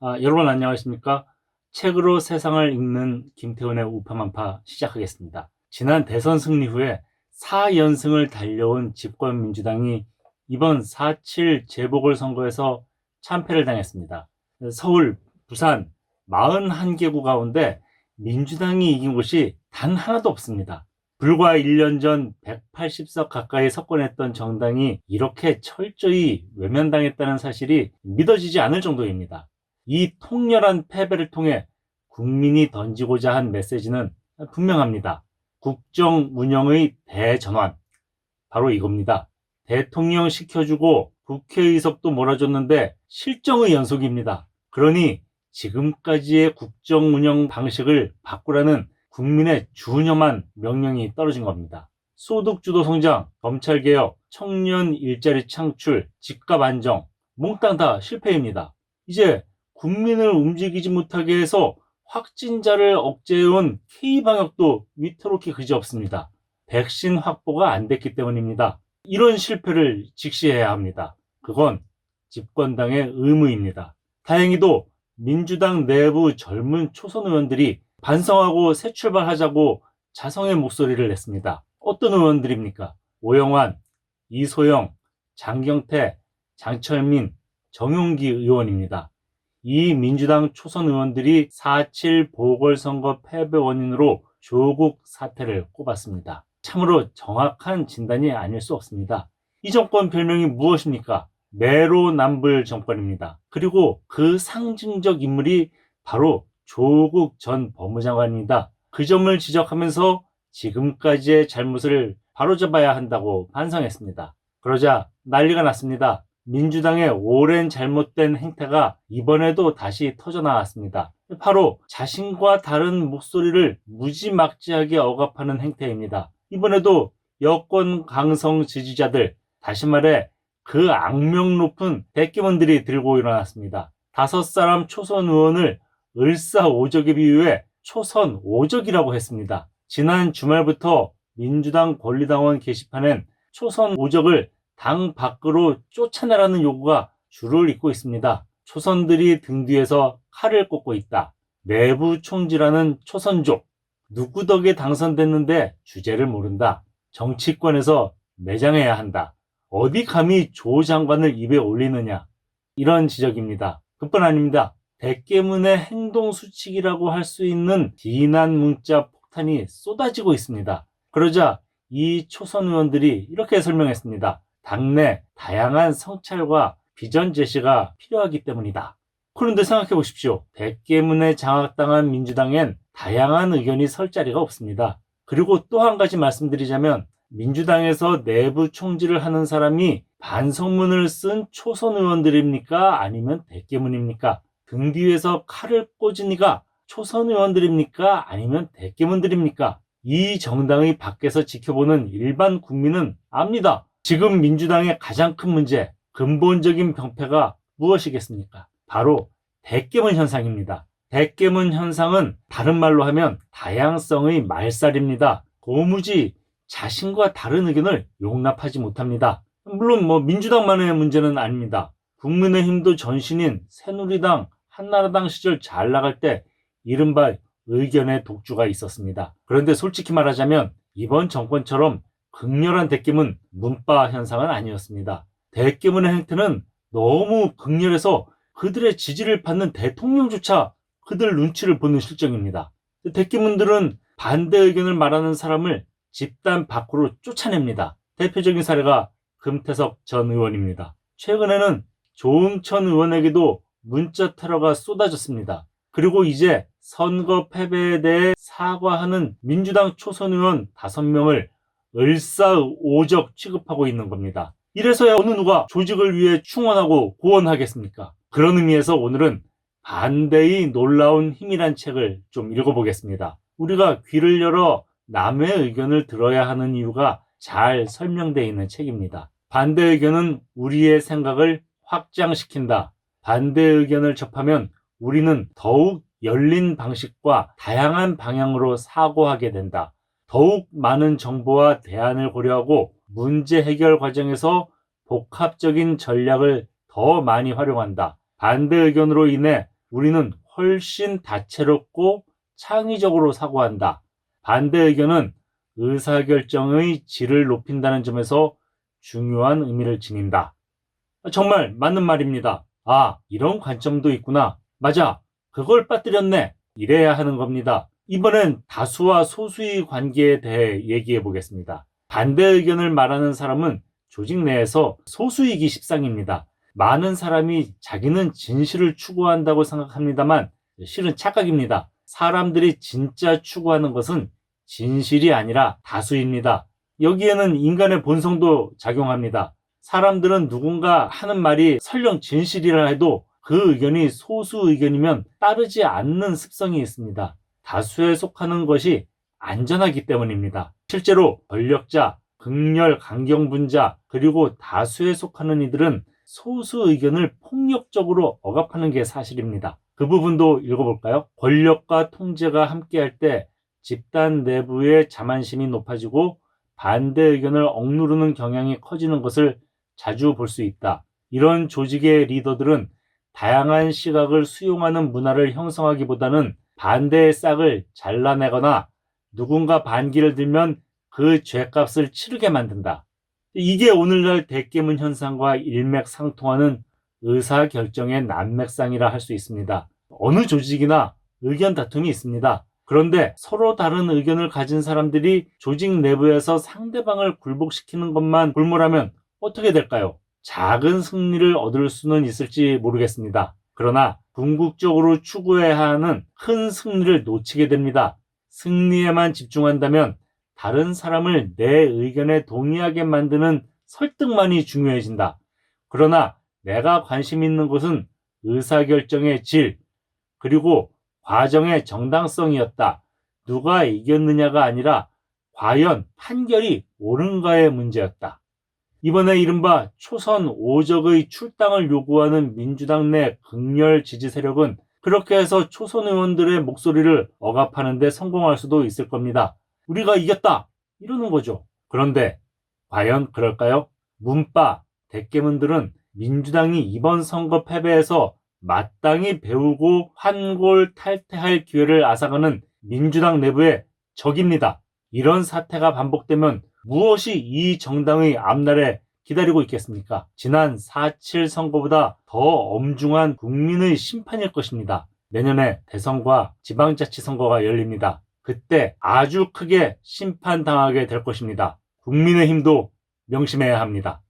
여러분 안녕하십니까? 책으로 세상을 읽는 김태훈의 우파만파 시작하겠습니다. 지난 대선 승리 후에 4연승을 달려온 집권민주당이 이번 4.7 재보궐선거에서 참패를 당했습니다. 서울, 부산 41개구 가운데 민주당이 이긴 곳이 단 하나도 없습니다. 불과 1년 전 180석 가까이 석권했던 정당이 이렇게 철저히 외면당했다는 사실이 믿어지지 않을 정도입니다. 이 통렬한 패배를 통해 국민이 던지고자 한 메시지는 분명합니다. 국정 운영의 대전환, 바로 이겁니다. 대통령 시켜주고 국회의석도 몰아줬는데 실정의 연속입니다. 그러니 지금까지의 국정 운영 방식을 바꾸라는 국민의 준엄한 명령이 떨어진 겁니다. 소득주도 성장, 검찰개혁, 청년 일자리 창출, 집값 안정, 몽땅 다 실패입니다. 이제 국민을 움직이지 못하게 해서 확진자를 억제해온 K방역도 위태롭게 그지없습니다. 백신 확보가 안 됐기 때문입니다. 이런 실패를 직시해야 합니다. 그건 집권당의 의무입니다. 다행히도 민주당 내부 젊은 초선 의원들이 반성하고 새 출발하자고 자성의 목소리를 냈습니다. 어떤 의원들입니까? 오영환, 이소영, 장경태, 장철민, 정용기 의원입니다. 이 민주당 초선 의원들이 4.7 보궐선거 패배 원인으로 조국 사태를 꼽았습니다. 참으로 정확한 진단이 아닐 수 없습니다. 이 정권 별명이 무엇입니까? 내로남불 정권입니다. 그리고 그 상징적 인물이 바로 조국 전 법무장관입니다. 그 점을 지적하면서 지금까지의 잘못을 바로잡아야 한다고 반성했습니다. 그러자 난리가 났습니다. 민주당의 오랜 잘못된 행태가 이번에도 다시 터져나왔습니다. 바로 자신과 다른 목소리를 무지막지하게 억압하는 행태입니다. 이번에도 여권 강성 지지자들, 다시 말해 그 악명 높은 대기문들이 들고 일어났습니다. 5사람 초선 의원을 을사오적에 비유해 초선 오적이라고 했습니다. 지난 주말부터 민주당 권리당원 게시판엔 초선 오적을 당 밖으로 쫓아내라는 요구가 줄을 잇고 있습니다. 초선들이 등 뒤에서 칼을 꽂고 있다. 내부 총질하는 초선족. 누구 덕에 당선됐는데 주제를 모른다. 정치권에서 매장해야 한다. 어디 감히 조 장관을 입에 올리느냐. 이런 지적입니다. 그뿐 아닙니다. 대깨문의 행동 수칙이라고 할 수 있는 비난 문자 폭탄이 쏟아지고 있습니다. 그러자 이 초선 의원들이 이렇게 설명했습니다. 당내 다양한 성찰과 비전 제시가 필요하기 때문이다. 그런데 생각해 보십시오. 대깨문에 장악당한 민주당엔 다양한 의견이 설 자리가 없습니다. 그리고 또 한 가지 말씀드리자면 민주당에서 내부 총질을 하는 사람이 반성문을 쓴 초선 의원들입니까? 아니면 대깨문입니까? 등 뒤에서 칼을 꽂은 이가 초선 의원들입니까? 아니면 대깨문들입니까? 이 정당의 밖에서 지켜보는 일반 국민은 압니다. 지금 민주당의 가장 큰 문제, 근본적인 병폐가 무엇이겠습니까? 바로 대깨문 현상입니다. 대깨문 현상은 다른 말로 하면 다양성의 말살입니다. 도무지 자신과 다른 의견을 용납하지 못합니다. 물론 민주당만의 문제는 아닙니다. 국민의힘도 전신인 새누리당, 한나라당 시절 잘 나갈 때 이른바 의견의 독주가 있었습니다. 그런데 솔직히 말하자면 이번 정권처럼 극렬한 대깨문 문파 현상은 아니었습니다. 대깨문의 행태는 너무 극렬해서 그들의 지지를 받는 대통령조차 그들 눈치를 보는 실정입니다. 대깨문들은 반대 의견을 말하는 사람을 집단 밖으로 쫓아냅니다. 대표적인 사례가 금태섭 전 의원입니다. 최근에는 조응천 의원에게도 문자 테러가 쏟아졌습니다. 그리고 이제 선거 패배에 대해 사과하는 민주당 초선 의원 5명을 을사오적 취급하고 있는 겁니다. 이래서야 어느 누가 조직을 위해 충원하고 고언하겠습니까? 그런 의미에서 오늘은 반대의 놀라운 힘이란 책을 좀 읽어보겠습니다. 우리가 귀를 열어 남의 의견을 들어야 하는 이유가 잘 설명되어 있는 책입니다. 반대 의견은 우리의 생각을 확장시킨다. 반대 의견을 접하면 우리는 더욱 열린 방식과 다양한 방향으로 사고하게 된다. 더욱 많은 정보와 대안을 고려하고 문제 해결 과정에서 복합적인 전략을 더 많이 활용한다. 반대 의견으로 인해 우리는 훨씬 다채롭고 창의적으로 사고한다. 반대 의견은 의사결정의 질을 높인다는 점에서 중요한 의미를 지닌다. 정말 맞는 말입니다. 아, 이런 관점도 있구나. 맞아. 그걸 빠뜨렸네. 이래야 하는 겁니다. 이번엔 다수와 소수의 관계에 대해 얘기해 보겠습니다. 반대 의견을 말하는 사람은 조직 내에서 소수이기 십상입니다. 많은 사람이 자기는 진실을 추구한다고 생각합니다만 실은 착각입니다. 사람들이 진짜 추구하는 것은 진실이 아니라 다수입니다. 여기에는 인간의 본성도 작용합니다. 사람들은 누군가 하는 말이 설령 진실이라 해도 그 의견이 소수 의견이면 따르지 않는 습성이 있습니다. 다수에 속하는 것이 안전하기 때문입니다. 실제로 권력자, 극렬 강경분자, 그리고 다수에 속하는 이들은 소수 의견을 폭력적으로 억압하는 게 사실입니다. 그 부분도 읽어볼까요? 권력과 통제가 함께할 때 집단 내부의 자만심이 높아지고 반대 의견을 억누르는 경향이 커지는 것을 자주 볼 수 있다. 이런 조직의 리더들은 다양한 시각을 수용하는 문화를 형성하기보다는 반대의 싹을 잘라내거나 누군가 반기를 들면 그 죗값을 치르게 만든다. 이게 오늘날 대깨문 현상과 일맥상통하는 의사결정의 난맥상이라 할 수 있습니다. 어느 조직이나 의견 다툼이 있습니다. 그런데 서로 다른 의견을 가진 사람들이 조직 내부에서 상대방을 굴복시키는 것만 골몰하면 어떻게 될까요? 작은 승리를 얻을 수는 있을지 모르겠습니다. 그러나 궁극적으로 추구해야 하는 큰 승리를 놓치게 됩니다. 승리에만 집중한다면 다른 사람을 내 의견에 동의하게 만드는 설득만이 중요해진다. 그러나 내가 관심 있는 것은 의사결정의 질, 그리고 과정의 정당성이었다. 누가 이겼느냐가 아니라 과연 판결이 옳은가의 문제였다. 이번에 이른바 초선 오적의 출당을 요구하는 민주당 내 극렬 지지 세력은 그렇게 해서 초선 의원들의 목소리를 억압하는 데 성공할 수도 있을 겁니다. 우리가 이겼다! 이러는 거죠. 그런데 과연 그럴까요? 문빠, 대깨문들은 민주당이 이번 선거 패배에서 마땅히 배우고 환골탈퇴할 기회를 앗아가는 민주당 내부의 적입니다. 이런 사태가 반복되면 무엇이 이 정당의 앞날에 기다리고 있겠습니까? 지난 4.7 선거보다 더 엄중한 국민의 심판일 것입니다. 내년에 대선과 지방자치선거가 열립니다. 그때 아주 크게 심판당하게 될 것입니다. 국민의힘도 명심해야 합니다.